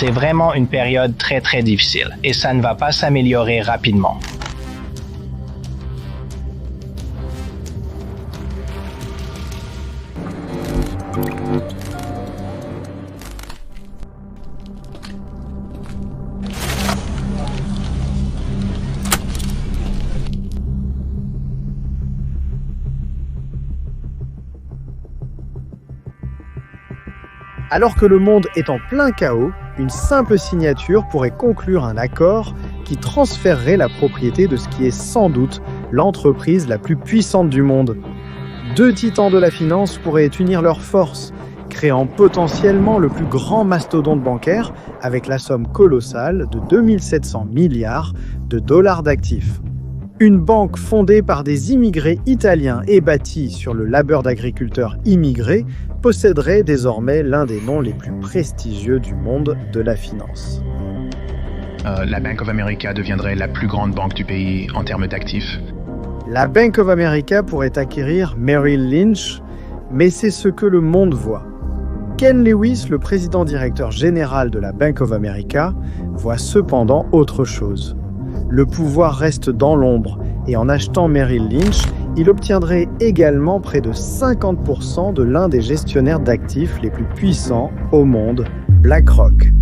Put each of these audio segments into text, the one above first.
C'est vraiment une période très très difficile et ça ne va pas s'améliorer rapidement. Alors que le monde est en plein chaos, une simple signature pourrait conclure un accord qui transférerait la propriété de ce qui est sans doute l'entreprise la plus puissante du monde. Deux titans de la finance pourraient unir leurs forces, créant potentiellement le plus grand mastodonte bancaire avec la somme colossale de 2700 milliards de dollars d'actifs. Une banque fondée par des immigrés italiens et bâtie sur le labeur d'agriculteurs immigrés posséderait désormais l'un des noms les plus prestigieux du monde de la finance. La Bank of America deviendrait la plus grande banque du pays en termes d'actifs. La Bank of America pourrait acquérir Merrill Lynch, mais c'est ce que le monde voit. Ken Lewis, le président directeur général de la Bank of America, voit cependant autre chose. Le pouvoir reste dans l'ombre, et en achetant Merrill Lynch, il obtiendrait également près de 50% de l'un des gestionnaires d'actifs les plus puissants au monde, BlackRock.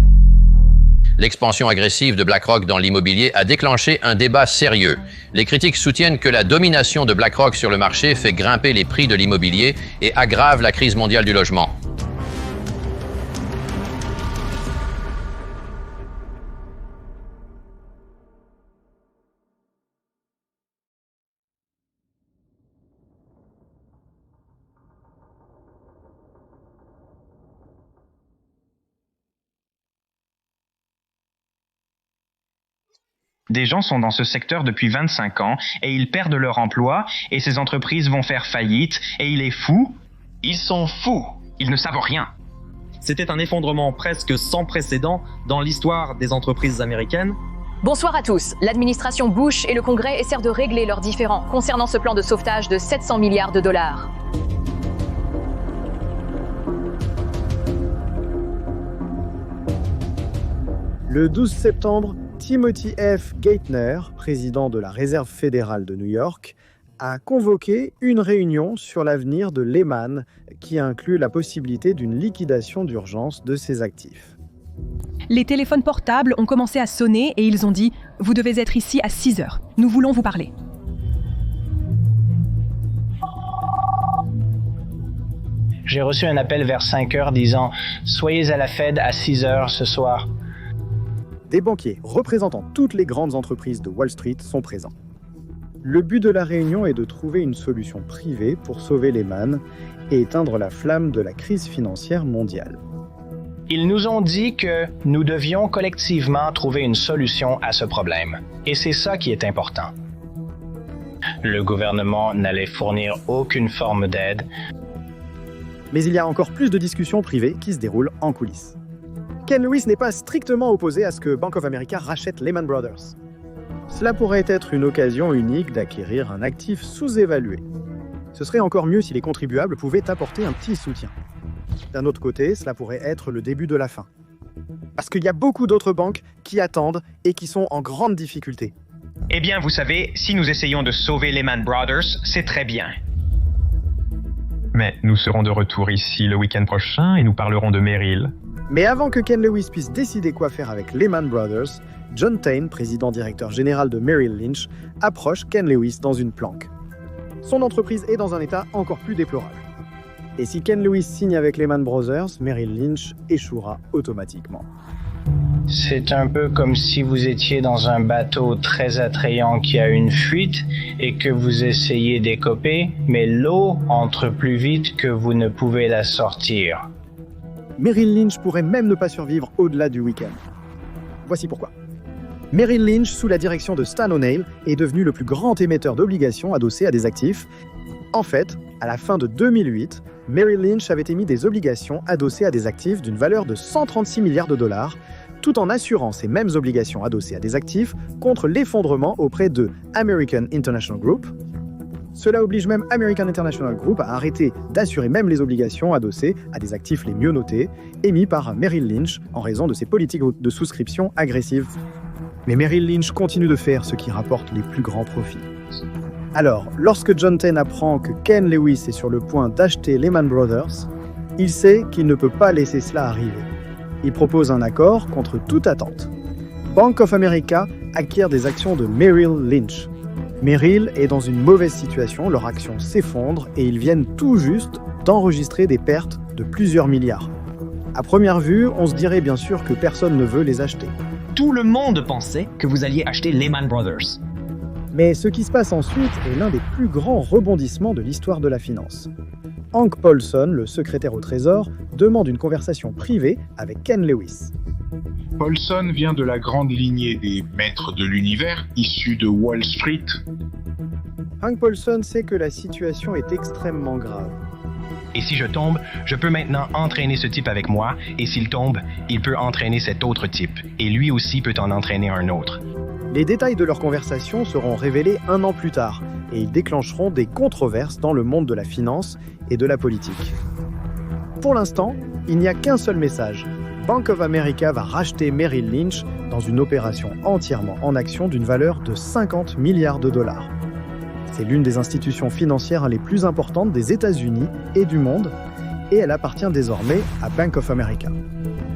L'expansion agressive de BlackRock dans l'immobilier a déclenché un débat sérieux. Les critiques soutiennent que la domination de BlackRock sur le marché fait grimper les prix de l'immobilier et aggrave la crise mondiale du logement. Des gens sont dans ce secteur depuis 25 ans et ils perdent leur emploi et ces entreprises vont faire faillite et il est fou. Ils sont fous. Ils ne savent rien. C'était un effondrement presque sans précédent dans l'histoire des entreprises américaines. Bonsoir à tous. L'administration Bush et le Congrès essaient de régler leurs différends concernant ce plan de sauvetage de 700 milliards de dollars. Le 12 septembre, Timothy F. Geithner, président de la Réserve fédérale de New York, a convoqué une réunion sur l'avenir de Lehman qui inclut la possibilité d'une liquidation d'urgence de ses actifs. Les téléphones portables ont commencé à sonner et ils ont dit « Vous devez être ici à 6 heures. Nous voulons vous parler. » J'ai reçu un appel vers 5 heures disant « Soyez à la Fed à 6 heures ce soir ». Des banquiers représentant toutes les grandes entreprises de Wall Street sont présents. Le but de la réunion est de trouver une solution privée pour sauver Lehman et éteindre la flamme de la crise financière mondiale. Ils nous ont dit que nous devions collectivement trouver une solution à ce problème. Et c'est ça qui est important. Le gouvernement n'allait fournir aucune forme d'aide. Mais il y a encore plus de discussions privées qui se déroulent en coulisses. Ken Lewis n'est pas strictement opposé à ce que Bank of America rachète Lehman Brothers. Cela pourrait être une occasion unique d'acquérir un actif sous-évalué. Ce serait encore mieux si les contribuables pouvaient apporter un petit soutien. D'un autre côté, cela pourrait être le début de la fin. Parce qu'il y a beaucoup d'autres banques qui attendent et qui sont en grande difficulté. Eh bien, vous savez, si nous essayons de sauver Lehman Brothers, c'est très bien. Mais nous serons de retour ici le week-end prochain et nous parlerons de Merrill. Mais avant que Ken Lewis puisse décider quoi faire avec Lehman Brothers, John Tain, président directeur général de Merrill Lynch, approche Ken Lewis dans une planque. Son entreprise est dans un état encore plus déplorable. Et si Ken Lewis signe avec Lehman Brothers, Merrill Lynch échouera automatiquement. C'est un peu comme si vous étiez dans un bateau très attrayant qui a une fuite et que vous essayez d'écoper, mais l'eau entre plus vite que vous ne pouvez la sortir. Merrill Lynch pourrait même ne pas survivre au-delà du week-end. Voici pourquoi. Merrill Lynch, sous la direction de Stan O'Neill, est devenu le plus grand émetteur d'obligations adossées à des actifs. En fait, à la fin de 2008, Merrill Lynch avait émis des obligations adossées à des actifs d'une valeur de 136 milliards de dollars, tout en assurant ces mêmes obligations adossées à des actifs contre l'effondrement auprès de American International Group, Cela oblige même American International Group à arrêter d'assurer même les obligations adossées à des actifs les mieux notés, émis par Merrill Lynch en raison de ses politiques de souscription agressives. Mais Merrill Lynch continue de faire ce qui rapporte les plus grands profits. Alors, lorsque John Ten apprend que Ken Lewis est sur le point d'acheter Lehman Brothers, il sait qu'il ne peut pas laisser cela arriver. Il propose un accord contre toute attente. Bank of America acquiert des actions de Merrill Lynch. Merrill est dans une mauvaise situation, leurs actions s'effondrent et ils viennent tout juste d'enregistrer des pertes de plusieurs milliards. À première vue, on se dirait bien sûr que personne ne veut les acheter. Tout le monde pensait que vous alliez acheter Lehman Brothers. Mais ce qui se passe ensuite est l'un des plus grands rebondissements de l'histoire de la finance. Hank Paulson, le secrétaire au Trésor, demande une conversation privée avec Ken Lewis. Paulson vient de la grande lignée des maîtres de l'univers, issus de Wall Street. Hank Paulson sait que la situation est extrêmement grave. Et si je tombe, je peux maintenant entraîner ce type avec moi, et s'il tombe, il peut entraîner cet autre type, et lui aussi peut en entraîner un autre. Les détails de leur conversation seront révélés 1 an plus tard, et ils déclencheront des controverses dans le monde de la finance et de la politique. Pour l'instant, il n'y a qu'un seul message. Bank of America va racheter Merrill Lynch dans une opération entièrement en actions d'une valeur de 50 milliards de dollars. C'est l'une des institutions financières les plus importantes des États-Unis et du monde, et elle appartient désormais à Bank of America.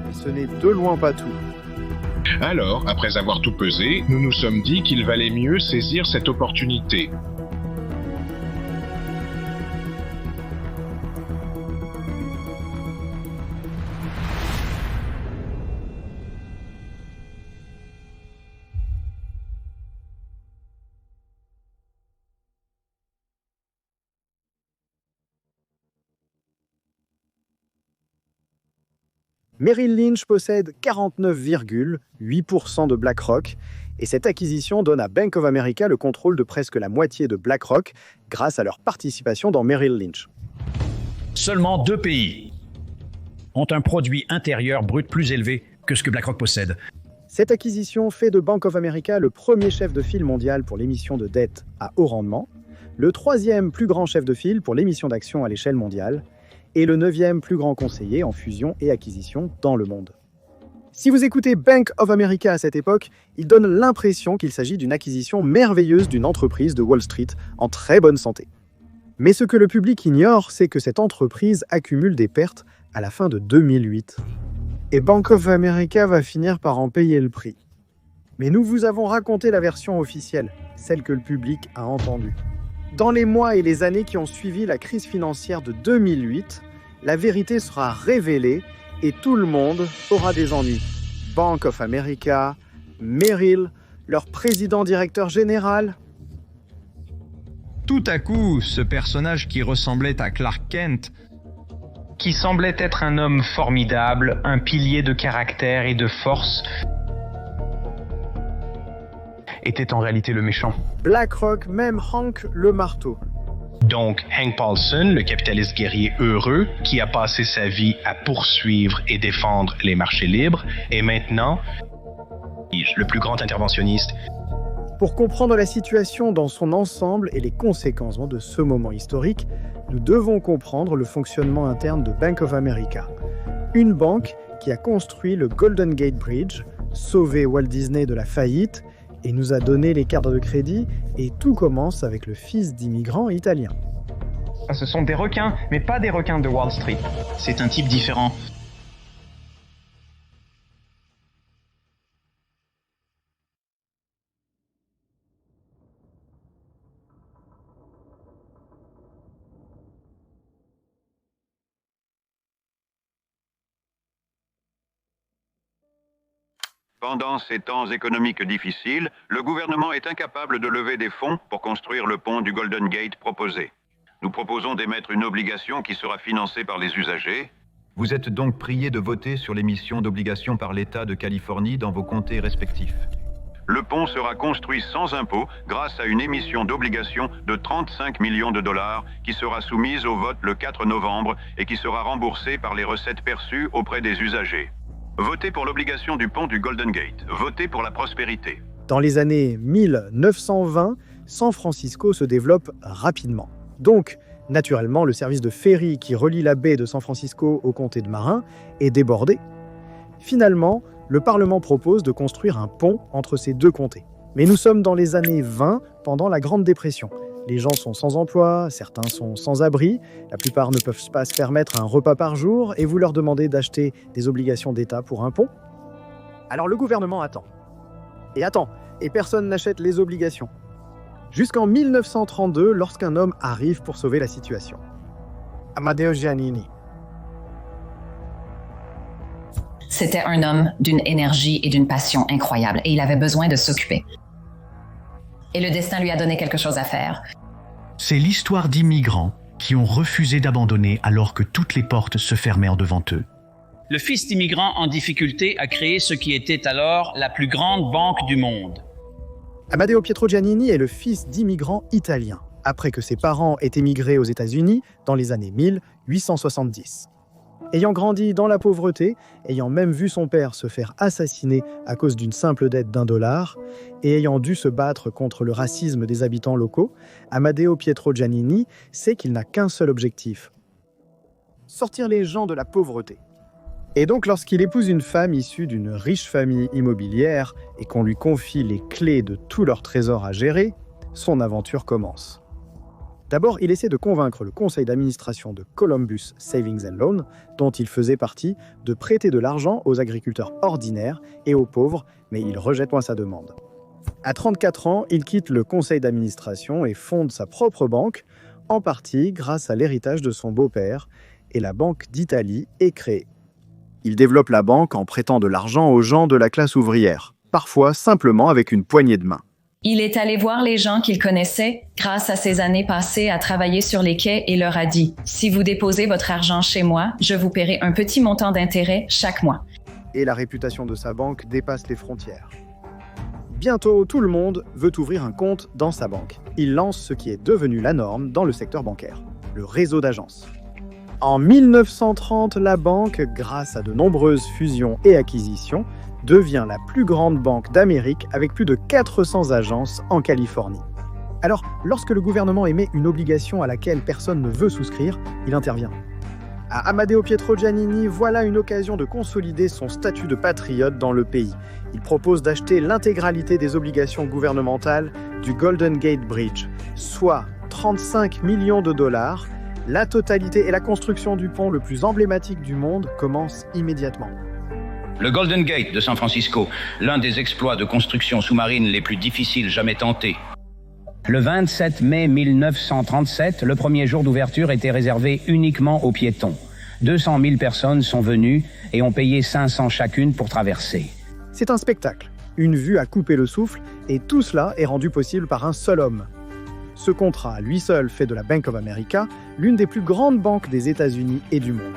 Et ce n'est de loin pas tout. Alors, après avoir tout pesé, nous nous sommes dit qu'il valait mieux saisir cette opportunité. Merrill Lynch possède 49,8% de BlackRock et cette acquisition donne à Bank of America le contrôle de presque la moitié de BlackRock grâce à leur participation dans Merrill Lynch. Seulement 2 pays ont un produit intérieur brut plus élevé que ce que BlackRock possède. Cette acquisition fait de Bank of America le premier chef de file mondial pour l'émission de dette à haut rendement, le 3e plus grand chef de file pour l'émission d'actions à l'échelle mondiale, et le 9e plus grand conseiller en fusion et acquisition dans le monde. Si vous écoutez Bank of America à cette époque, il donne l'impression qu'il s'agit d'une acquisition merveilleuse d'une entreprise de Wall Street en très bonne santé. Mais ce que le public ignore, c'est que cette entreprise accumule des pertes à la fin de 2008. Et Bank of America va finir par en payer le prix. Mais nous vous avons raconté la version officielle, celle que le public a entendue. Dans les mois et les années qui ont suivi la crise financière de 2008, la vérité sera révélée et tout le monde aura des ennuis. Bank of America, Merrill, leur président-directeur général. Tout à coup, ce personnage qui ressemblait à Clark Kent, Qui semblait être un homme formidable, un pilier de caractère et de force, était en réalité le méchant. BlackRock, même Hank le marteau. Donc, Hank Paulson, le capitaliste guerrier heureux, qui a passé sa vie à poursuivre et défendre les marchés libres, est maintenant le plus grand interventionniste. Pour comprendre la situation dans son ensemble et les conséquences de ce moment historique, nous devons comprendre le fonctionnement interne de Bank of America. Une banque qui a construit le Golden Gate Bridge, sauvé Walt Disney de la faillite, et nous a donné les cartes de crédit, et tout commence avec le fils d'immigrants italiens. Ce sont des requins, mais pas des requins de Wall Street. C'est un type différent. Pendant ces temps économiques difficiles, le gouvernement est incapable de lever des fonds pour construire le pont du Golden Gate proposé. Nous proposons d'émettre une obligation qui sera financée par les usagers. Vous êtes donc priés de voter sur l'émission d'obligations par l'État de Californie dans vos comtés respectifs. Le pont sera construit sans impôt grâce à une émission d'obligations de 35 millions de dollars qui sera soumise au vote le 4 novembre et qui sera remboursée par les recettes perçues auprès des usagers. Votez pour l'obligation du pont du Golden Gate. Votez pour la prospérité. Dans les années 1920, San Francisco se développe rapidement. Donc, naturellement, le service de ferry qui relie la baie de San Francisco au comté de Marin est débordé. Finalement, le Parlement propose de construire un pont entre ces deux comtés. Mais nous sommes dans les années 20, pendant la Grande Dépression. Les gens sont sans emploi, certains sont sans abri, la plupart ne peuvent pas se permettre un repas par jour et vous leur demandez d'acheter des obligations d'État pour un pont. Alors le gouvernement attend. Et personne n'achète les obligations. Jusqu'en 1932, lorsqu'un homme arrive pour sauver la situation. Amadeo Giannini. C'était un homme d'une énergie et d'une passion incroyables et il avait besoin de s'occuper. Et le destin lui a donné quelque chose à faire. C'est l'histoire d'immigrants qui ont refusé d'abandonner alors que toutes les portes se fermèrent devant eux. Le fils d'immigrants en difficulté a créé ce qui était alors la plus grande banque du monde. Amadeo Pietro Giannini est le fils d'immigrants italiens, après que ses parents aient émigré aux États-Unis dans les années 1870. Ayant grandi dans la pauvreté, ayant même vu son père se faire assassiner à cause d'une simple dette d'$1, et ayant dû se battre contre le racisme des habitants locaux, Amadeo Pietro Giannini sait qu'il n'a qu'un seul objectif: sortir les gens de la pauvreté. Et donc, lorsqu'il épouse une femme issue d'une riche famille immobilière et qu'on lui confie les clés de tous leurs trésors à gérer, son aventure commence. D'abord, il essaie de convaincre le conseil d'administration de Columbus Savings and Loan, dont il faisait partie, de prêter de l'argent aux agriculteurs ordinaires et aux pauvres, mais il rejette sa demande. À 34 ans, il quitte le conseil d'administration et fonde sa propre banque, en partie grâce à l'héritage de son beau-père, et la Banque d'Italie est créée. Il développe la banque en prêtant de l'argent aux gens de la classe ouvrière, parfois simplement avec une poignée de main. Il est allé voir les gens qu'il connaissait grâce à ses années passées à travailler sur les quais et leur a dit « Si vous déposez votre argent chez moi, je vous paierai un petit montant d'intérêt chaque mois. » Et la réputation de sa banque dépasse les frontières. Bientôt, tout le monde veut ouvrir un compte dans sa banque. Il lance ce qui est devenu la norme dans le secteur bancaire, le réseau d'agences. En 1930, la banque, grâce à de nombreuses fusions et acquisitions, devient la plus grande banque d'Amérique avec plus de 400 agences en Californie. Alors, lorsque le gouvernement émet une obligation à laquelle personne ne veut souscrire, il intervient. À Amadeo Pietro Giannini, voilà une occasion de consolider son statut de patriote dans le pays. Il propose d'acheter l'intégralité des obligations gouvernementales du Golden Gate Bridge, soit 35 millions de dollars. La totalité et la construction du pont le plus emblématique du monde commence immédiatement. Le Golden Gate de San Francisco, l'un des exploits de construction sous-marine les plus difficiles jamais tentés. Le 27 mai 1937, le premier jour d'ouverture était réservé uniquement aux piétons. 200 000 personnes sont venues et ont payé 500 chacune pour traverser. C'est un spectacle, une vue à couper le souffle, et tout cela est rendu possible par un seul homme. Ce contrat, lui seul, fait de la Bank of America l'une des plus grandes banques des États-Unis et du monde.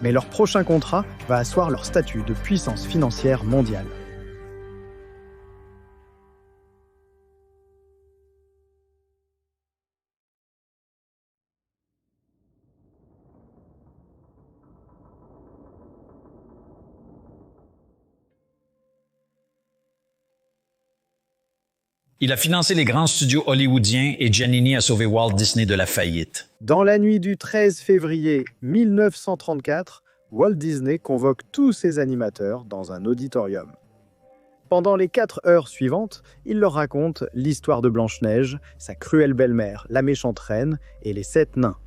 Mais leur prochain contrat va asseoir leur statut de puissance financière mondiale. Il a financé les grands studios hollywoodiens et Giannini a sauvé Walt Disney de la faillite. Dans la nuit du 13 février 1934, Walt Disney convoque tous ses animateurs dans un auditorium. Pendant les 4 heures suivantes, il leur raconte l'histoire de Blanche-Neige, sa cruelle belle-mère, la méchante reine et les 7 nains.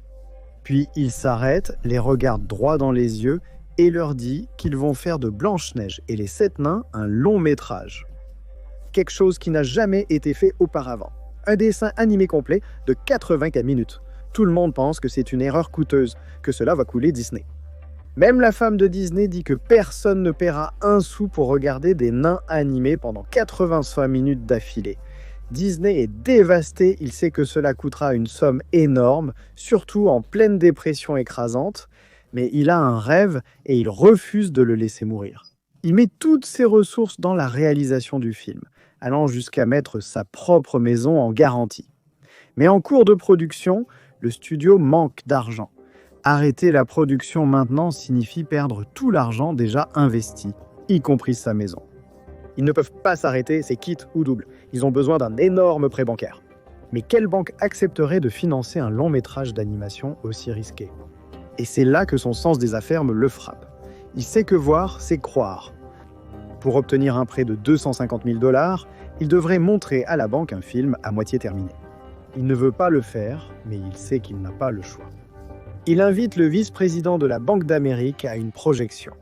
Puis il s'arrête, les regarde droit dans les yeux et leur dit qu'ils vont faire de Blanche-Neige et les 7 nains un long métrage. Quelque chose qui n'a jamais été fait auparavant. Un dessin animé complet de 84 minutes. Tout le monde pense que c'est une erreur coûteuse, que cela va couler Disney. Même la femme de Disney dit que personne ne paiera un sou pour regarder des nains animés pendant 85 minutes d'affilée. Disney est dévasté, il sait que cela coûtera une somme énorme, surtout en pleine dépression écrasante, mais il a un rêve et il refuse de le laisser mourir. Il met toutes ses ressources dans la réalisation du film, allant jusqu'à mettre sa propre maison en garantie. Mais en cours de production, le studio manque d'argent. Arrêter la production maintenant signifie perdre tout l'argent déjà investi, y compris sa maison. Ils ne peuvent pas s'arrêter, c'est quitte ou double. Ils ont besoin d'un énorme prêt bancaire. Mais quelle banque accepterait de financer un long métrage d'animation aussi risqué? Et c'est là que son sens des affaires me le frappe. Il sait que voir, c'est croire. Pour obtenir un prêt de 250 000 $, il devrait montrer à la banque un film à moitié terminé. Il ne veut pas le faire, mais il sait qu'il n'a pas le choix. Il invite le vice-président de la Banque d'Amérique à une projection.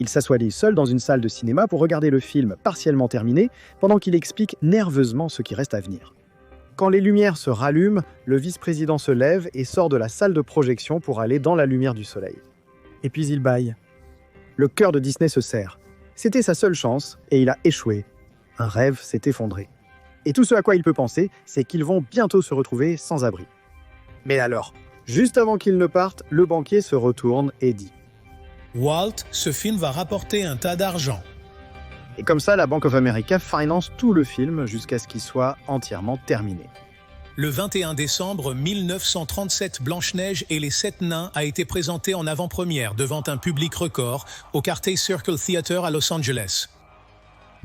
Il s'assoit seul dans une salle de cinéma pour regarder le film partiellement terminé, pendant qu'il explique nerveusement ce qui reste à venir. Quand les lumières se rallument, le vice-président se lève et sort de la salle de projection pour aller dans la lumière du soleil. Et puis il bâille. Le cœur de Disney se serre. C'était sa seule chance et il a échoué. Un rêve s'est effondré. Et tout ce à quoi il peut penser, c'est qu'ils vont bientôt se retrouver sans abri. Mais alors, juste avant qu'ils ne partent, le banquier se retourne et dit « Walt, ce film va rapporter un tas d'argent. » Et comme ça, la Bank of America finance tout le film jusqu'à ce qu'il soit entièrement terminé. Le 21 décembre 1937, Blanche-Neige et les 7 nains a été présenté en avant-première devant un public record au Carthay Circle Theatre à Los Angeles.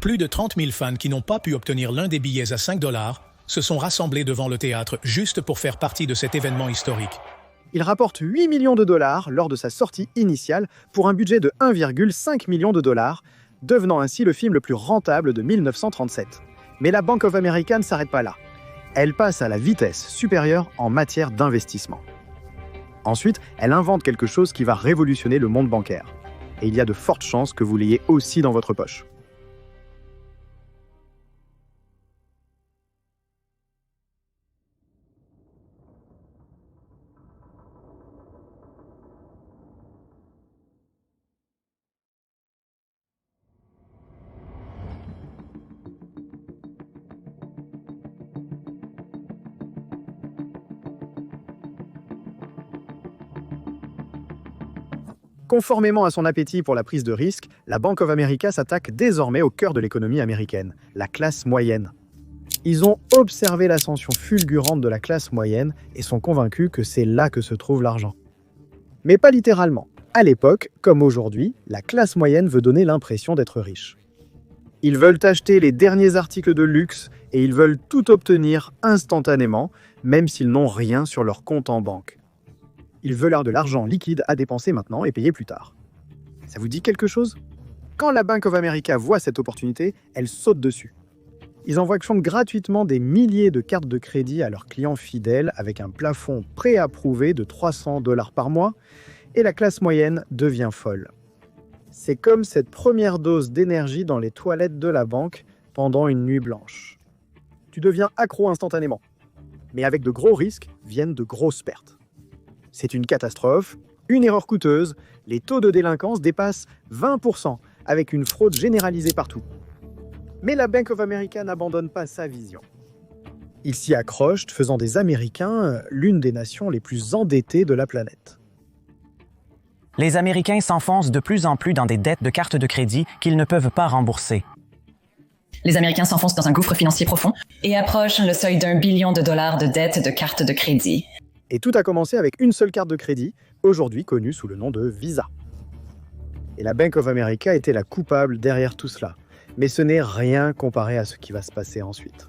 Plus de 30 000 fans qui n'ont pas pu obtenir l'un des billets à 5 $ se sont rassemblés devant le théâtre juste pour faire partie de cet événement historique. Il rapporte 8 millions de dollars lors de sa sortie initiale pour un budget de 1,5 million de dollars, devenant ainsi le film le plus rentable de 1937. Mais la Bank of America ne s'arrête pas là. Elle passe à la vitesse supérieure en matière d'investissement. Ensuite, elle invente quelque chose qui va révolutionner le monde bancaire. Et il y a de fortes chances que vous l'ayez aussi dans votre poche. Conformément à son appétit pour la prise de risque, la Bank of America s'attaque désormais au cœur de l'économie américaine, la classe moyenne. Ils ont observé l'ascension fulgurante de la classe moyenne et sont convaincus que c'est là que se trouve l'argent. Mais pas littéralement. À l'époque, comme aujourd'hui, la classe moyenne veut donner l'impression d'être riche. Ils veulent acheter les derniers articles de luxe et ils veulent tout obtenir instantanément, même s'ils n'ont rien sur leur compte en banque. Ils veulent de l'argent liquide à dépenser maintenant et payer plus tard. Ça vous dit quelque chose? Quand la Bank of America voit cette opportunité, elle saute dessus. Ils envoient gratuitement des milliers de cartes de crédit à leurs clients fidèles avec un plafond préapprouvé de 300 $ par mois et la classe moyenne devient folle. C'est comme cette première dose d'énergie dans les toilettes de la banque pendant une nuit blanche. Tu deviens accro instantanément. Mais avec de gros risques viennent de grosses pertes. C'est une catastrophe, une erreur coûteuse, les taux de délinquance dépassent 20% avec une fraude généralisée partout. Mais la Bank of America n'abandonne pas sa vision. Il s'y accroche, faisant des Américains l'une des nations les plus endettées de la planète. Les Américains s'enfoncent de plus en plus dans des dettes de cartes de crédit qu'ils ne peuvent pas rembourser. Les Américains s'enfoncent dans un gouffre financier profond et approchent le seuil d'1 billion de dollars de dettes de cartes de crédit. Et tout a commencé avec une seule carte de crédit, aujourd'hui connue sous le nom de Visa. Et la Bank of America était la coupable derrière tout cela. Mais ce n'est rien comparé à ce qui va se passer ensuite.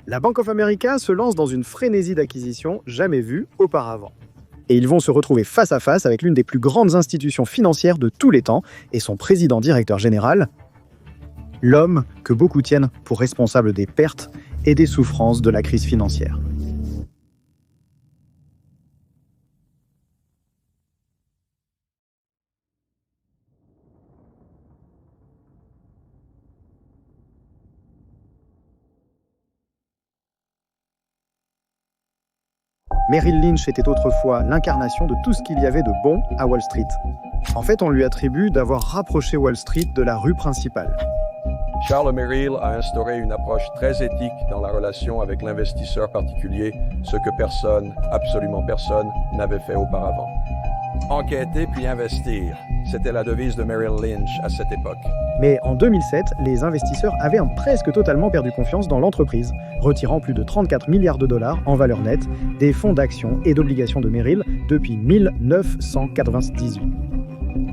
La Bank of America se lance dans une frénésie d'acquisition jamais vue auparavant. Et ils vont se retrouver face à face avec l'une des plus grandes institutions financières de tous les temps et son président-directeur général, l'homme que beaucoup tiennent pour responsable des pertes et des souffrances de la crise financière. Merrill Lynch était autrefois l'incarnation de tout ce qu'il y avait de bon à Wall Street. En fait, on lui attribue d'avoir rapproché Wall Street de la rue principale. Charles Merrill a instauré une approche très éthique dans la relation avec l'investisseur particulier, ce que personne, absolument personne, n'avait fait auparavant. Enquêter puis investir, c'était la devise de Merrill Lynch à cette époque. Mais en 2007, les investisseurs avaient presque totalement perdu confiance dans l'entreprise, retirant plus de 34 milliards de dollars en valeur nette des fonds d'actions et d'obligations de Merrill depuis 1998.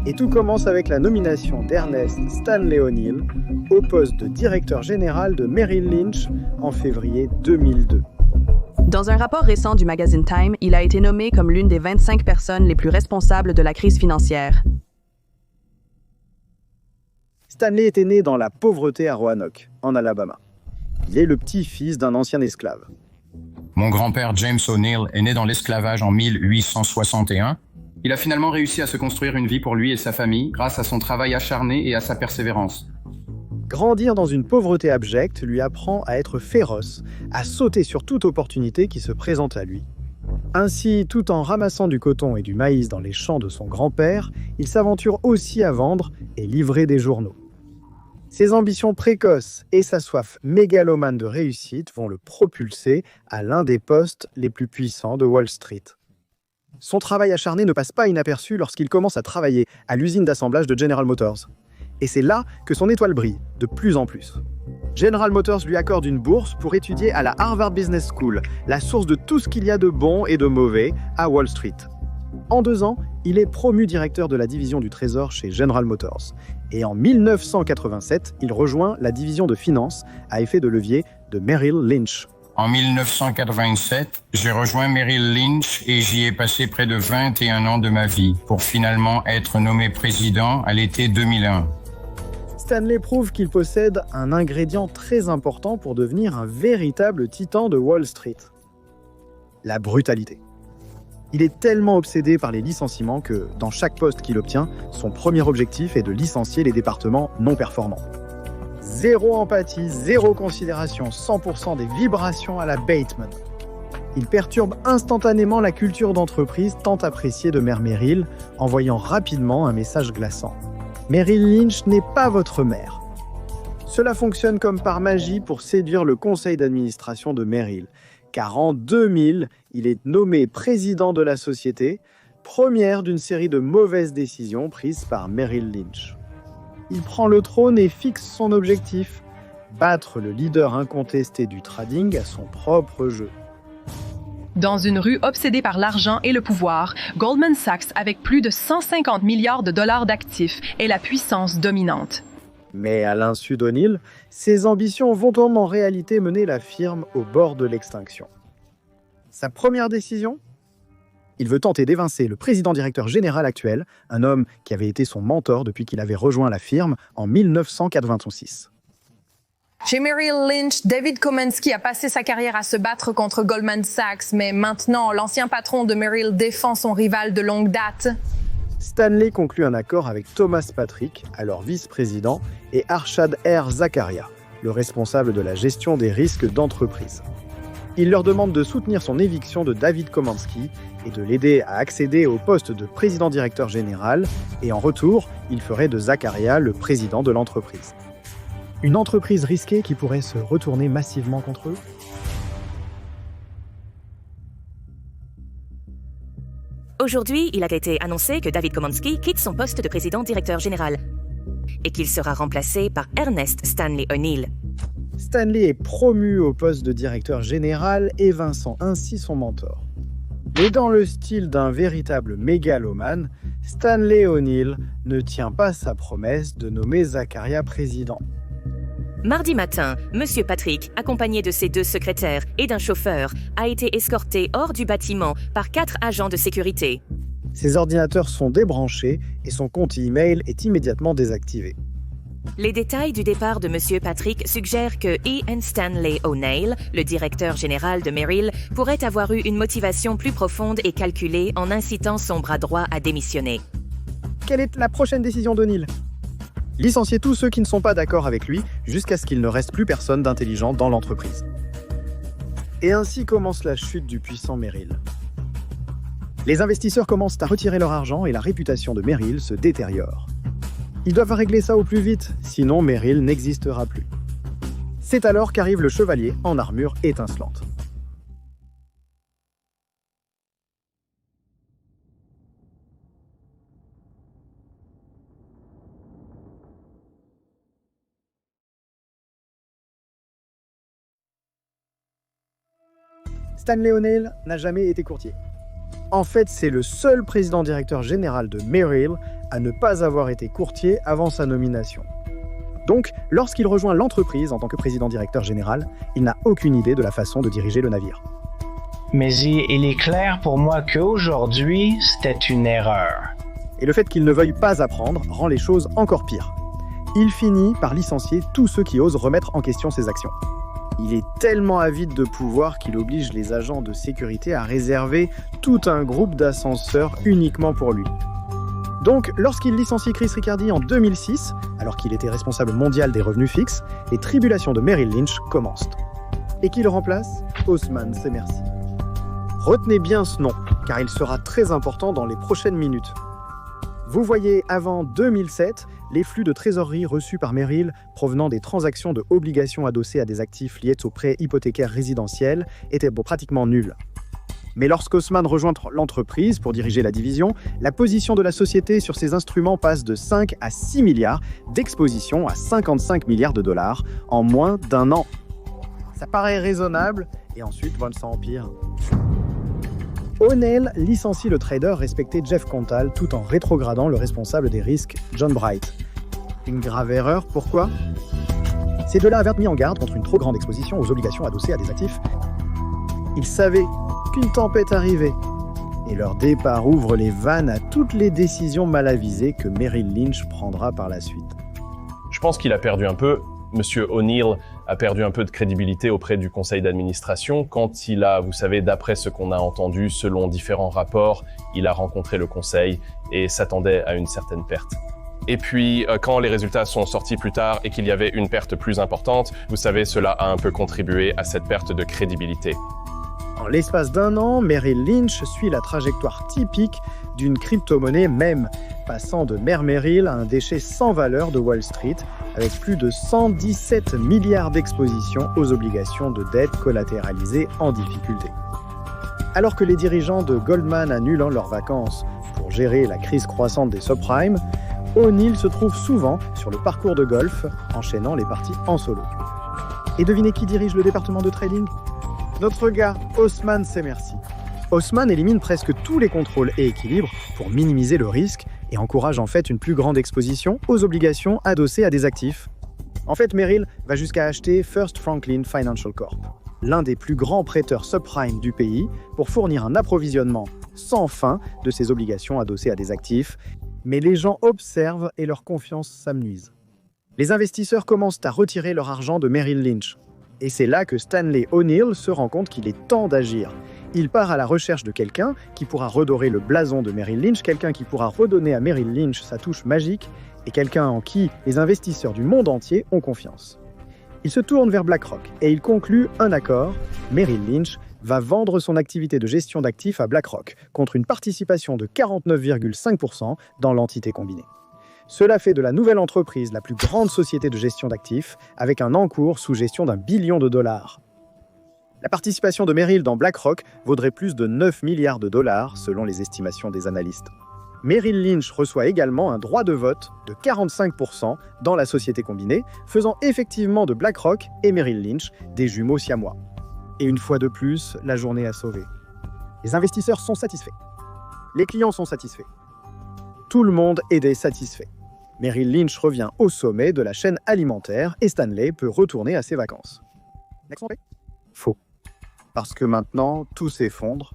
Et tout commence avec la nomination d'Ernest Stanley O'Neill au poste de directeur général de Merrill Lynch en février 2002. Dans un rapport récent du magazine Time, il a été nommé comme l'une des 25 personnes les plus responsables de la crise financière. Stanley était né dans la pauvreté à Roanoke, en Alabama. Il est le petit-fils d'un ancien esclave. Mon grand-père James O'Neill est né dans l'esclavage en 1861. Il a finalement réussi à se construire une vie pour lui et sa famille grâce à son travail acharné et à sa persévérance. Grandir dans une pauvreté abjecte lui apprend à être féroce, à sauter sur toute opportunité qui se présente à lui. Ainsi, tout en ramassant du coton et du maïs dans les champs de son grand-père, il s'aventure aussi à vendre et livrer des journaux. Ses ambitions précoces et sa soif mégalomane de réussite vont le propulser à l'un des postes les plus puissants de Wall Street. Son travail acharné ne passe pas inaperçu lorsqu'il commence à travailler à l'usine d'assemblage de General Motors. Et c'est là que son étoile brille, de plus en plus. General Motors lui accorde une bourse pour étudier à la Harvard Business School, la source de tout ce qu'il y a de bon et de mauvais à Wall Street. En 2 ans, il est promu directeur de la division du Trésor chez General Motors. Et en 1987, il rejoint la division de finance à effet de levier de Merrill Lynch. En 1987, j'ai rejoint Merrill Lynch et j'y ai passé près de 21 ans de ma vie pour finalement être nommé président à l'été 2001. Stanley prouve qu'il possède un ingrédient très important pour devenir un véritable titan de Wall Street. La brutalité. Il est tellement obsédé par les licenciements que, dans chaque poste qu'il obtient, son premier objectif est de licencier les départements non performants. Zéro empathie, zéro considération, 100% des vibrations à la Bateman. Il perturbe instantanément la culture d'entreprise tant appréciée de Mère Merrill, envoyant rapidement un message glaçant. Merrill Lynch n'est pas votre mère. Cela fonctionne comme par magie pour séduire le conseil d'administration de Merrill, car en 2000, il est nommé président de la société, première d'une série de mauvaises décisions prises par Merrill Lynch. Il prend le trône et fixe son objectif, battre le leader incontesté du trading à son propre jeu. Dans une rue obsédée par l'argent et le pouvoir, Goldman Sachs, avec plus de 150 milliards de dollars d'actifs, est la puissance dominante. Mais à l'insu d'O'Neill, ses ambitions vont en réalité mener la firme au bord de l'extinction. Sa première décision ? Il veut tenter d'évincer le président-directeur général actuel, un homme qui avait été son mentor depuis qu'il avait rejoint la firme en 1986. Chez Merrill Lynch, David Komansky a passé sa carrière à se battre contre Goldman Sachs, mais maintenant, l'ancien patron de Merrill défend son rival de longue date. Stanley conclut un accord avec Thomas Patrick, alors vice-président, et Arshad R. Zakaria, le responsable de la gestion des risques d'entreprise. Il leur demande de soutenir son éviction de David Komansky et de l'aider à accéder au poste de président-directeur général, et en retour, il ferait de Zakaria le président de l'entreprise. Une entreprise risquée qui pourrait se retourner massivement contre eux ? Aujourd'hui, il a été annoncé que David Komansky quitte son poste de président-directeur général et qu'il sera remplacé par Ernest Stanley O'Neill. Stanley est promu au poste de directeur général, évinçant ainsi son mentor. Mais dans le style d'un véritable mégalomane, Stanley O'Neill ne tient pas sa promesse de nommer Zakaria président. Mardi matin, M. Patrick, accompagné de ses 2 secrétaires et d'un chauffeur, a été escorté hors du bâtiment par 4 agents de sécurité. Ses ordinateurs sont débranchés et son compte e-mail est immédiatement désactivé. Les détails du départ de M. Patrick suggèrent que Ian Stanley O'Neill, le directeur général de Merrill, pourrait avoir eu une motivation plus profonde et calculée en incitant son bras droit à démissionner. Quelle est la prochaine décision d'O'Neill ? Licencier tous ceux qui ne sont pas d'accord avec lui jusqu'à ce qu'il ne reste plus personne d'intelligent dans l'entreprise. Et ainsi commence la chute du puissant Merrill. Les investisseurs commencent à retirer leur argent et la réputation de Merrill se détériore. Ils doivent régler ça au plus vite, sinon Merrill n'existera plus. C'est alors qu'arrive le chevalier en armure étincelante. Stanley O'Neill n'a jamais été courtier. En fait, c'est le seul président-directeur général de Merrill à ne pas avoir été courtier avant sa nomination. Donc, lorsqu'il rejoint l'entreprise en tant que président-directeur général, il n'a aucune idée de la façon de diriger le navire. Mais il est clair pour moi qu'aujourd'hui, c'était une erreur. Et le fait qu'il ne veuille pas apprendre rend les choses encore pires. Il finit par licencier tous ceux qui osent remettre en question ses actions. Il est tellement avide de pouvoir qu'il oblige les agents de sécurité à réserver tout un groupe d'ascenseurs uniquement pour lui. Donc, lorsqu'il licencie Chris Riccardi en 2006, alors qu'il était responsable mondial des revenus fixes, les tribulations de Merrill Lynch commencent. Et qui le remplace ? Osman Semersi. Retenez bien ce nom, car il sera très important dans les prochaines minutes. Vous voyez, avant 2007, les flux de trésorerie reçus par Merrill provenant des transactions de obligations adossées à des actifs liés aux prêts hypothécaires résidentiels étaient pratiquement nuls. Mais lorsqu'Osman rejoint l'entreprise pour diriger la division, la position de la société sur ces instruments passe de 5 à 6 milliards d'exposition à 55 milliards de dollars en moins d'un an. Ça paraît raisonnable, et ensuite, ça empire. O'Neill licencie le trader respecté Jeff Contal tout en rétrogradant le responsable des risques, John Bright. Une grave erreur, pourquoi ? Ces deux-là avaient mis en garde contre une trop grande exposition aux obligations adossées à des actifs. Ils savaient qu'une tempête arrivait, et leur départ ouvre les vannes à toutes les décisions mal avisées que Merrill Lynch prendra par la suite. Je pense qu'il a perdu un peu. Monsieur O'Neill a perdu un peu de crédibilité auprès du conseil d'administration quand il a, vous savez, d'après ce qu'on a entendu, selon différents rapports, il a rencontré le conseil et s'attendait à une certaine perte. Et puis, quand les résultats sont sortis plus tard et qu'il y avait une perte plus importante, vous savez, cela a un peu contribué à cette perte de crédibilité. En l'espace d'un an, Merrill Lynch suit la trajectoire typique d'une crypto-monnaie même, passant de Mère Merrill à un déchet sans valeur de Wall Street, avec plus de 117 milliards d'expositions aux obligations de dette collatéralisées en difficulté. Alors que les dirigeants de Goldman annulent leurs vacances pour gérer la crise croissante des subprimes, O'Neill se trouve souvent sur le parcours de golf, enchaînant les parties en solo. Et devinez qui dirige le département de trading ? Notre gars, Osman Semersi. Osman élimine presque tous les contrôles et équilibres pour minimiser le risque et encourage en fait une plus grande exposition aux obligations adossées à des actifs. En fait, Merrill va jusqu'à acheter First Franklin Financial Corp, l'un des plus grands prêteurs subprime du pays, pour fournir un approvisionnement sans fin de ces obligations adossées à des actifs. Mais les gens observent et leur confiance s'amenuise. Les investisseurs commencent à retirer leur argent de Merrill Lynch. Et c'est là que Stanley O'Neill se rend compte qu'il est temps d'agir. Il part à la recherche de quelqu'un qui pourra redorer le blason de Merrill Lynch, quelqu'un qui pourra redonner à Merrill Lynch sa touche magique, et quelqu'un en qui les investisseurs du monde entier ont confiance. Il se tourne vers BlackRock et il conclut un accord. Merrill Lynch va vendre son activité de gestion d'actifs à BlackRock contre une participation de 49,5% dans l'entité combinée. Cela fait de la nouvelle entreprise la plus grande société de gestion d'actifs, avec un encours sous gestion d'1 billion de dollars. La participation de Merrill dans BlackRock vaudrait plus de 9 milliards de dollars, selon les estimations des analystes. Merrill Lynch reçoit également un droit de vote de 45% dans la société combinée, faisant effectivement de BlackRock et Merrill Lynch des jumeaux siamois. Et une fois de plus, la journée a sauvé. Les investisseurs sont satisfaits. Les clients sont satisfaits. Tout le monde est satisfait. Merrill Lynch revient au sommet de la chaîne alimentaire et Stanley peut retourner à ses vacances. Faux. Parce que maintenant, tout s'effondre.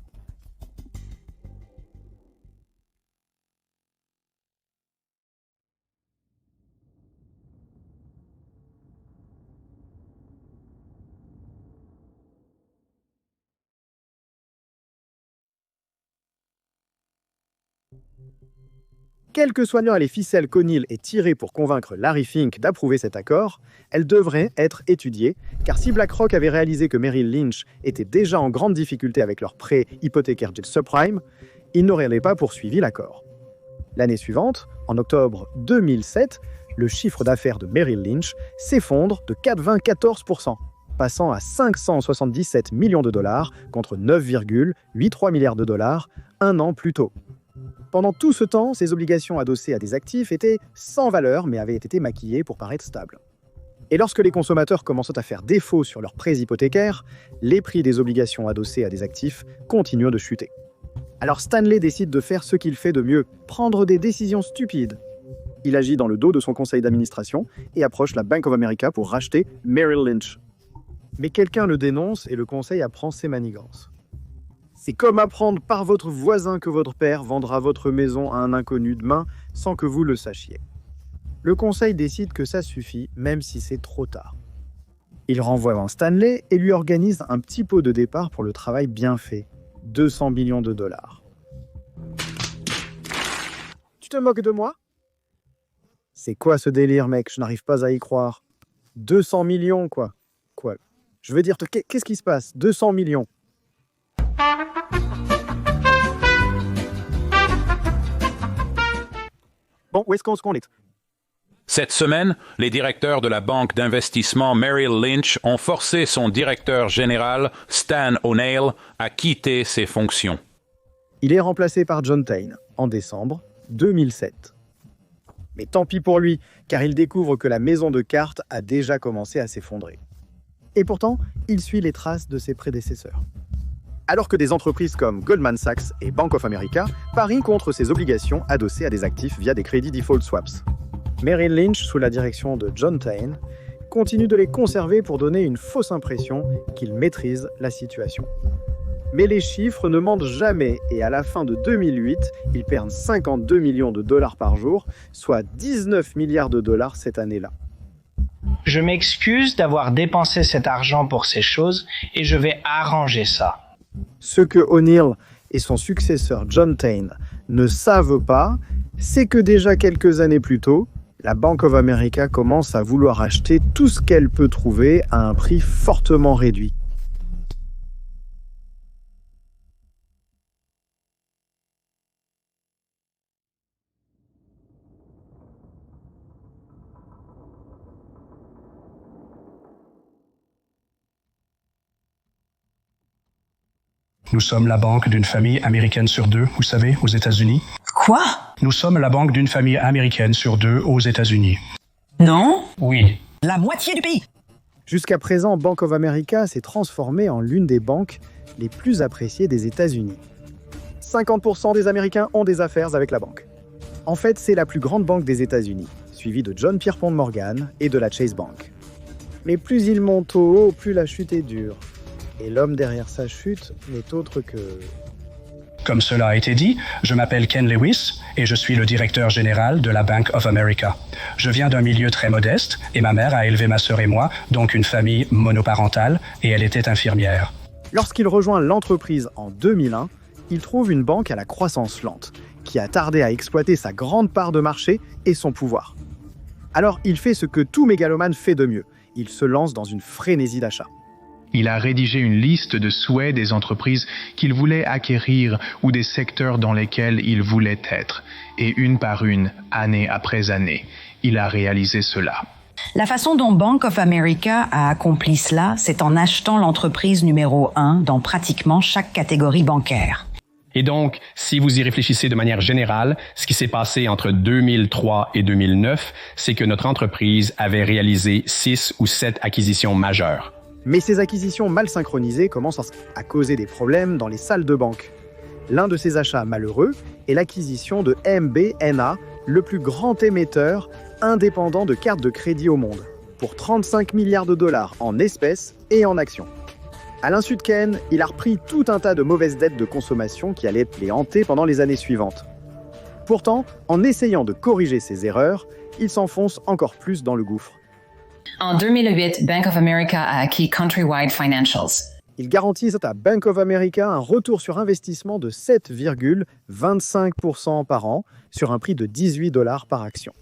Quelles que soient les ficelles qu'O'Neill ait tirées pour convaincre Larry Fink d'approuver cet accord, elles devraient être étudiées, car si BlackRock avait réalisé que Merrill Lynch était déjà en grande difficulté avec leurs prêts hypothécaires de subprime, ils n'auraient pas poursuivi l'accord. L'année suivante, en octobre 2007, le chiffre d'affaires de Merrill Lynch s'effondre de 94%, passant à 577 millions de dollars contre 9,83 milliards de dollars un an plus tôt. Pendant tout ce temps, ces obligations adossées à des actifs étaient sans valeur mais avaient été maquillées pour paraître stables. Et lorsque les consommateurs commencent à faire défaut sur leurs prêts hypothécaires, les prix des obligations adossées à des actifs continuent de chuter. Alors Stanley décide de faire ce qu'il fait de mieux, prendre des décisions stupides. Il agit dans le dos de son conseil d'administration et approche la Bank of America pour racheter Merrill Lynch. Mais quelqu'un le dénonce et le conseil apprend ses manigances. C'est comme apprendre par votre voisin que votre père vendra votre maison à un inconnu demain sans que vous le sachiez. Le conseil décide que ça suffit, même si c'est trop tard. Il renvoie Stanley et lui organise un petit pot de départ pour le travail bien fait. 200 millions de dollars. Tu te moques de moi? C'est quoi ce délire, mec? Je n'arrive pas à y croire. 200 millions, quoi. Quoi? Je veux dire, qu'est-ce qui se passe? 200 millions. Bon, où est-ce qu'on est? Cette semaine, les directeurs de la banque d'investissement Merrill Lynch ont forcé son directeur général, Stan O'Neill, à quitter ses fonctions. Il est remplacé par John Tain en décembre 2007. Mais tant pis pour lui, car il découvre que la maison de cartes a déjà commencé à s'effondrer. Et pourtant, il suit les traces de ses prédécesseurs. Alors que des entreprises comme Goldman Sachs et Bank of America parient contre ses obligations adossées à des actifs via des crédits default swaps. Merrill Lynch, sous la direction de John Tain, continue de les conserver pour donner une fausse impression qu'il maîtrise la situation. Mais les chiffres ne mentent jamais et à la fin de 2008, ils perdent 52 millions de dollars par jour, soit 19 milliards de dollars cette année-là. Je m'excuse d'avoir dépensé cet argent pour ces choses et je vais arranger ça. Ce que O'Neill et son successeur John Tain ne savent pas, c'est que déjà quelques années plus tôt, la Bank of America commence à vouloir acheter tout ce qu'elle peut trouver à un prix fortement réduit. Nous sommes la banque d'une famille américaine sur deux, vous savez, aux États-Unis. Quoi? Nous sommes la banque d'une famille américaine sur deux aux États-Unis. Non? Oui. La moitié du pays. Jusqu'à présent, Bank of America s'est transformée en l'une des banques les plus appréciées des États-Unis. 50% des Américains ont des affaires avec la banque. En fait, c'est la plus grande banque des États-Unis, suivie de John Pierpont Morgan et de la Chase Bank. Mais plus il monte au haut, plus la chute est dure. Et l'homme derrière sa chute n'est autre que... Comme cela a été dit, je m'appelle Ken Lewis et je suis le directeur général de la Bank of America. Je viens d'un milieu très modeste et ma mère a élevé ma sœur et moi, donc une famille monoparentale, et elle était infirmière. Lorsqu'il rejoint l'entreprise en 2001, il trouve une banque à la croissance lente, qui a tardé à exploiter sa grande part de marché et son pouvoir. Alors il fait ce que tout mégalomane fait de mieux, il se lance dans une frénésie d'achat. Il a rédigé une liste de souhaits des entreprises qu'il voulait acquérir ou des secteurs dans lesquels il voulait être. Et une par une, année après année, il a réalisé cela. La façon dont Bank of America a accompli cela, c'est en achetant l'entreprise numéro 1 dans pratiquement chaque catégorie bancaire. Et donc, si vous y réfléchissez de manière générale, ce qui s'est passé entre 2003 et 2009, c'est que notre entreprise avait réalisé 6 ou 7 acquisitions majeures. Mais ces acquisitions mal synchronisées commencent à causer des problèmes dans les salles de banque. L'un de ces achats malheureux est l'acquisition de MBNA, le plus grand émetteur indépendant de cartes de crédit au monde, pour 35 milliards de dollars en espèces et en actions. À l'insu de Ken, il a repris tout un tas de mauvaises dettes de consommation qui allaient les hanter pendant les années suivantes. Pourtant, en essayant de corriger ses erreurs, il s'enfonce encore plus dans le gouffre. En 2008, Bank of America a acquis Countrywide Financials. Ils garantissent à Bank of America un retour sur investissement de 7,25% par an sur un prix de $18 par action.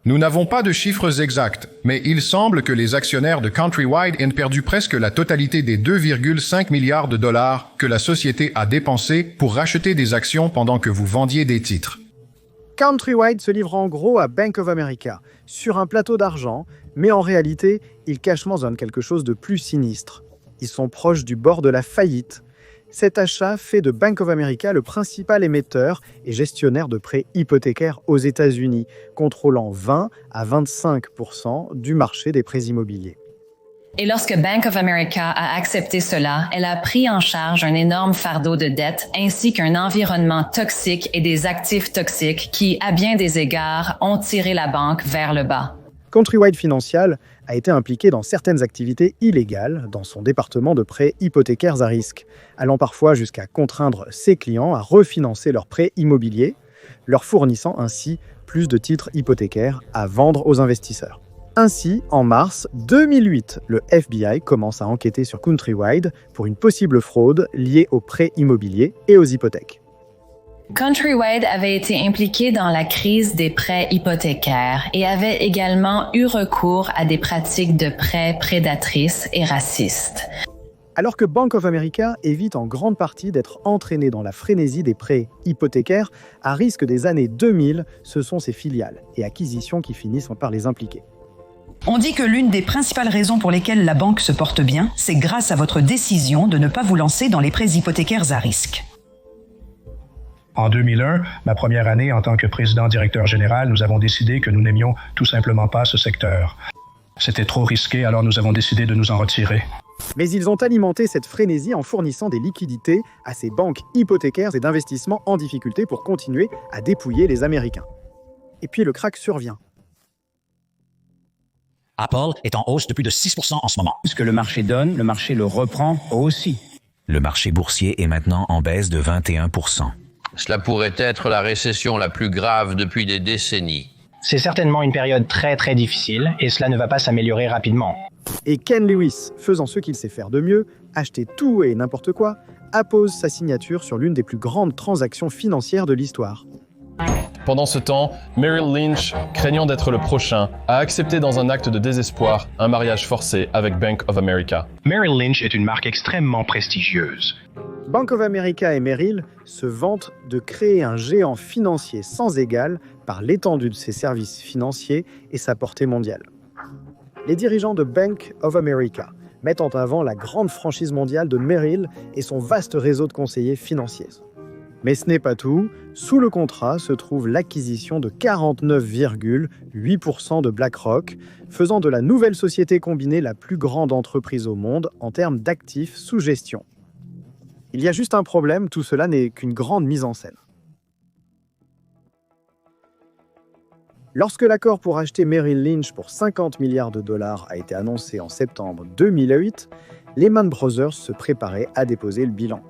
Nous n'avons pas de chiffres exacts, mais il semble que les actionnaires de Countrywide aient perdu presque la totalité des 2,5 milliards de dollars que la société a dépensés pour racheter des actions pendant que vous vendiez des titres. Countrywide se livre en gros à Bank of America, sur un plateau d'argent, mais en réalité, ils cachent dans quelque chose de plus sinistre. Ils sont proches du bord de la faillite. Cet achat fait de Bank of America le principal émetteur et gestionnaire de prêts hypothécaires aux États-Unis, contrôlant 20 à 25% du marché des prêts immobiliers. Et lorsque Bank of America a accepté cela, elle a pris en charge un énorme fardeau de dettes ainsi qu'un environnement toxique et des actifs toxiques qui, à bien des égards, ont tiré la banque vers le bas. Countrywide Financial a été impliqué dans certaines activités illégales dans son département de prêts hypothécaires à risque, allant parfois jusqu'à contraindre ses clients à refinancer leurs prêts immobiliers, leur fournissant ainsi plus de titres hypothécaires à vendre aux investisseurs. Ainsi, en mars 2008, le FBI commence à enquêter sur Countrywide pour une possible fraude liée aux prêts immobiliers et aux hypothèques. Countrywide avait été impliqué dans la crise des prêts hypothécaires et avait également eu recours à des pratiques de prêts prédatrices et racistes. Alors que Bank of America évite en grande partie d'être entraîné dans la frénésie des prêts hypothécaires, à risque des années 2000, ce sont ses filiales et acquisitions qui finissent par les impliquer. On dit que l'une des principales raisons pour lesquelles la banque se porte bien, c'est grâce à votre décision de ne pas vous lancer dans les prêts hypothécaires à risque. En 2001, ma première année en tant que président-directeur général, nous avons décidé que nous n'aimions tout simplement pas ce secteur. C'était trop risqué, alors nous avons décidé de nous en retirer. Mais ils ont alimenté cette frénésie en fournissant des liquidités à ces banques hypothécaires et d'investissement en difficulté pour continuer à dépouiller les Américains. Et puis le krach survient. Apple est en hausse de plus de 6% en ce moment. Ce que le marché donne, le marché le reprend aussi. Le marché boursier est maintenant en baisse de 21%. Cela pourrait être la récession la plus grave depuis des décennies. C'est certainement une période très très difficile et cela ne va pas s'améliorer rapidement. Et Ken Lewis, faisant ce qu'il sait faire de mieux, acheter tout et n'importe quoi, appose sa signature sur l'une des plus grandes transactions financières de l'histoire. Pendant ce temps, Merrill Lynch, craignant d'être le prochain, a accepté dans un acte de désespoir un mariage forcé avec Bank of America. Merrill Lynch est une marque extrêmement prestigieuse. Bank of America et Merrill se vantent de créer un géant financier sans égal par l'étendue de ses services financiers et sa portée mondiale. Les dirigeants de Bank of America mettent en avant la grande franchise mondiale de Merrill et son vaste réseau de conseillers financiers. Mais ce n'est pas tout. Sous le contrat se trouve l'acquisition de 49,8% de BlackRock, faisant de la nouvelle société combinée la plus grande entreprise au monde en termes d'actifs sous gestion. Il y a juste un problème, tout cela n'est qu'une grande mise en scène. Lorsque l'accord pour acheter Merrill Lynch pour 50 milliards de dollars a été annoncé en septembre 2008, Lehman Brothers se préparait à déposer le bilan.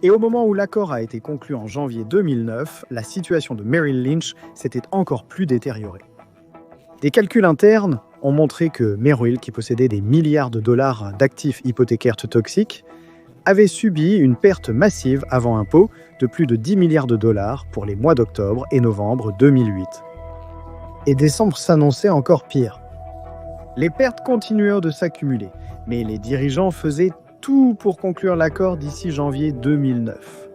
Et au moment où l'accord a été conclu en janvier 2009, la situation de Merrill Lynch s'était encore plus détériorée. Des calculs internes ont montré que Merrill, qui possédait des milliards de dollars d'actifs hypothécaires toxiques, avait subi une perte massive avant impôt de plus de 10 milliards de dollars pour les mois d'octobre et novembre 2008. Et décembre s'annonçait encore pire. Les pertes continuèrent de s'accumuler, mais les dirigeants faisaient tout pour conclure l'accord d'ici janvier 2009.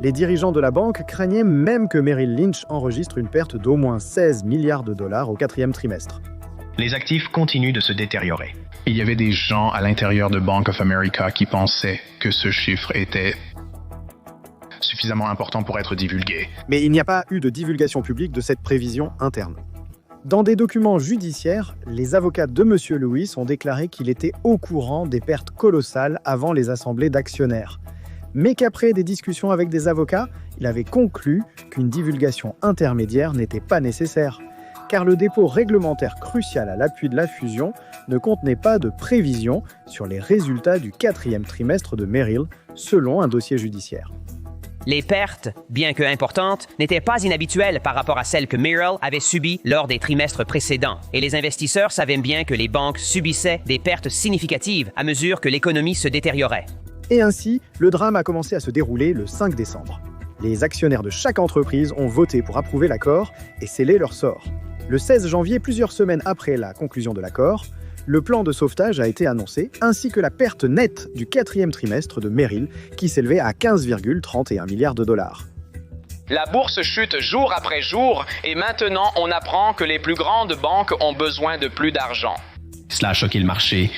Les dirigeants de la banque craignaient même que Merrill Lynch enregistre une perte d'au moins 16 milliards de dollars au 4e trimestre. Les actifs continuent de se détériorer. Il y avait des gens à l'intérieur de Bank of America qui pensaient que ce chiffre était suffisamment important pour être divulgué. Mais il n'y a pas eu de divulgation publique de cette prévision interne. Dans des documents judiciaires, les avocats de M. Lewis ont déclaré qu'il était au courant des pertes colossales avant les assemblées d'actionnaires, mais qu'après des discussions avec des avocats, il avait conclu qu'une divulgation intermédiaire n'était pas nécessaire, car le dépôt réglementaire crucial à l'appui de la fusion ne contenait pas de prévision sur les résultats du 4e trimestre de Merrill, selon un dossier judiciaire. Les pertes, bien que importantes, n'étaient pas inhabituelles par rapport à celles que Merrill avait subies lors des trimestres précédents. Et les investisseurs savaient bien que les banques subissaient des pertes significatives à mesure que l'économie se détériorait. Et ainsi, le drame a commencé à se dérouler le 5 décembre. Les actionnaires de chaque entreprise ont voté pour approuver l'accord et sceller leur sort. Le 16 janvier, plusieurs semaines après la conclusion de l'accord, le plan de sauvetage a été annoncé, ainsi que la perte nette du 4e trimestre de Merrill, qui s'élevait à 15,31 milliards de dollars. La bourse chute jour après jour, et maintenant on apprend que les plus grandes banques ont besoin de plus d'argent. Cela a choqué le marché.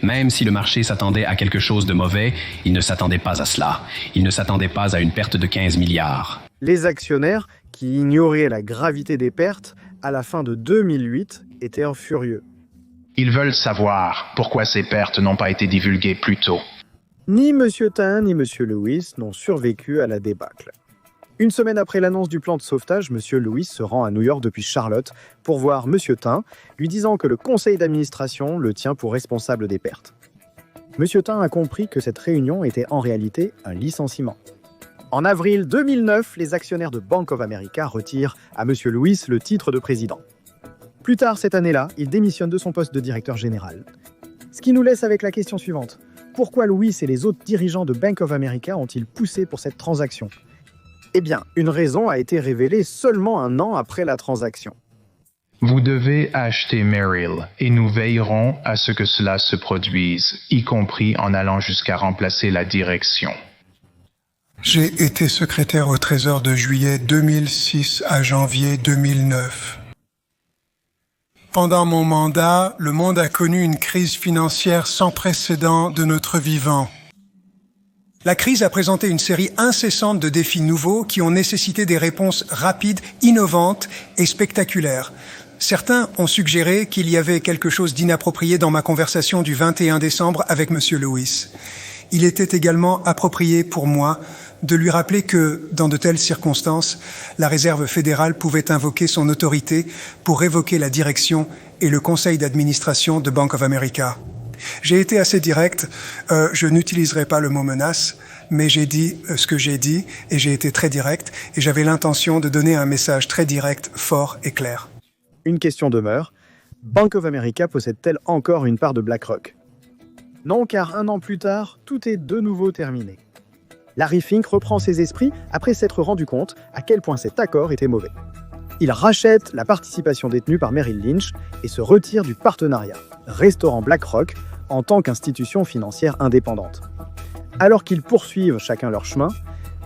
Même si le marché s'attendait à quelque chose de mauvais, il ne s'attendait pas à cela. Il ne s'attendait pas à une perte de 15 milliards. Les actionnaires, qui ignoraient la gravité des pertes, à la fin de 2008, étaient furieux. Ils veulent savoir pourquoi ces pertes n'ont pas été divulguées plus tôt. Ni M. Tan ni M. Lewis n'ont survécu à la débâcle. Une semaine après l'annonce du plan de sauvetage, M. Lewis se rend à New York depuis Charlotte pour voir M. Tain, lui disant que le conseil d'administration le tient pour responsable des pertes. M. Tain a compris que cette réunion était en réalité un licenciement. En avril 2009, les actionnaires de Bank of America retirent à M. Lewis le titre de président. Plus tard cette année-là, il démissionne de son poste de directeur général. Ce qui nous laisse avec la question suivante. Pourquoi Lewis et les autres dirigeants de Bank of America ont-ils poussé pour cette transaction ? Eh bien, une raison a été révélée seulement un an après la transaction. Vous devez acheter Merrill et nous veillerons à ce que cela se produise, y compris en allant jusqu'à remplacer la direction. J'ai été secrétaire au Trésor de juillet 2006 à janvier 2009. Pendant mon mandat, le monde a connu une crise financière sans précédent de notre vivant. La crise a présenté une série incessante de défis nouveaux qui ont nécessité des réponses rapides, innovantes et spectaculaires. Certains ont suggéré qu'il y avait quelque chose d'inapproprié dans ma conversation du 21 décembre avec M. Lewis. Il était également approprié pour moi de lui rappeler que, dans de telles circonstances, la Réserve fédérale pouvait invoquer son autorité pour révoquer la direction et le conseil d'administration de Bank of America. J'ai été assez direct, je n'utiliserai pas le mot menace, mais j'ai dit ce que j'ai dit et j'ai été très direct et j'avais l'intention de donner un message très direct, fort et clair. Une question demeure. Bank of America possède-t-elle encore une part de BlackRock ? Non, car un an plus tard, tout est de nouveau terminé. Larry Fink reprend ses esprits après s'être rendu compte à quel point cet accord était mauvais. Il rachète la participation détenue par Merrill Lynch et se retire du partenariat, restaurant BlackRock en tant qu'institution financière indépendante. Alors qu'ils poursuivent chacun leur chemin,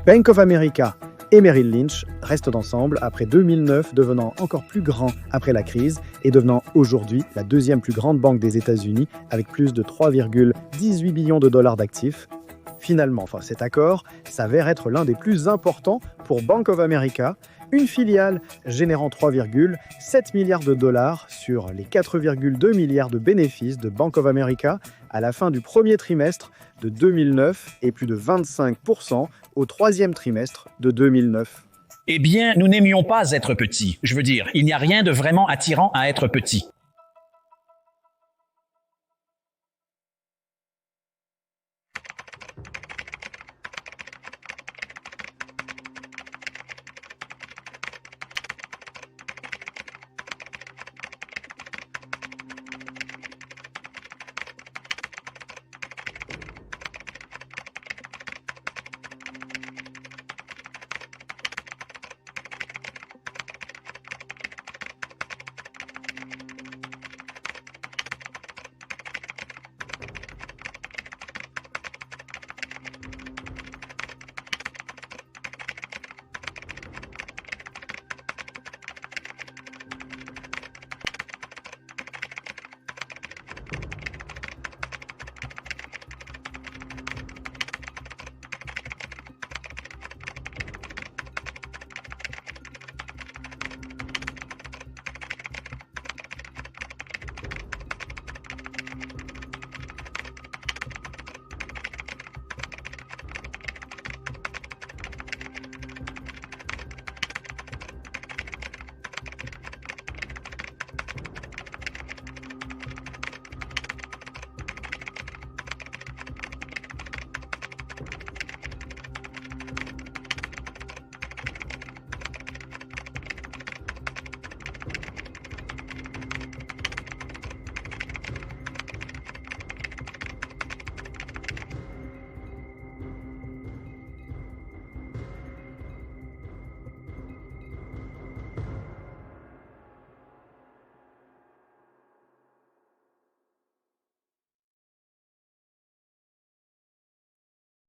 Bank of America et Merrill Lynch restent ensemble après 2009, devenant encore plus grand après la crise et devenant aujourd'hui la deuxième plus grande banque des États-Unis avec plus de 3,18 billions de dollars d'actifs. Finalement, cet accord s'avère être l'un des plus importants pour Bank of America, une filiale générant 3,7 milliards de dollars sur les 4,2 milliards de bénéfices de Bank of America à la fin du premier trimestre de 2009 et plus de 25% au troisième trimestre de 2009. Eh bien, nous n'aimions pas être petits. Je veux dire, il n'y a rien de vraiment attirant à être petit.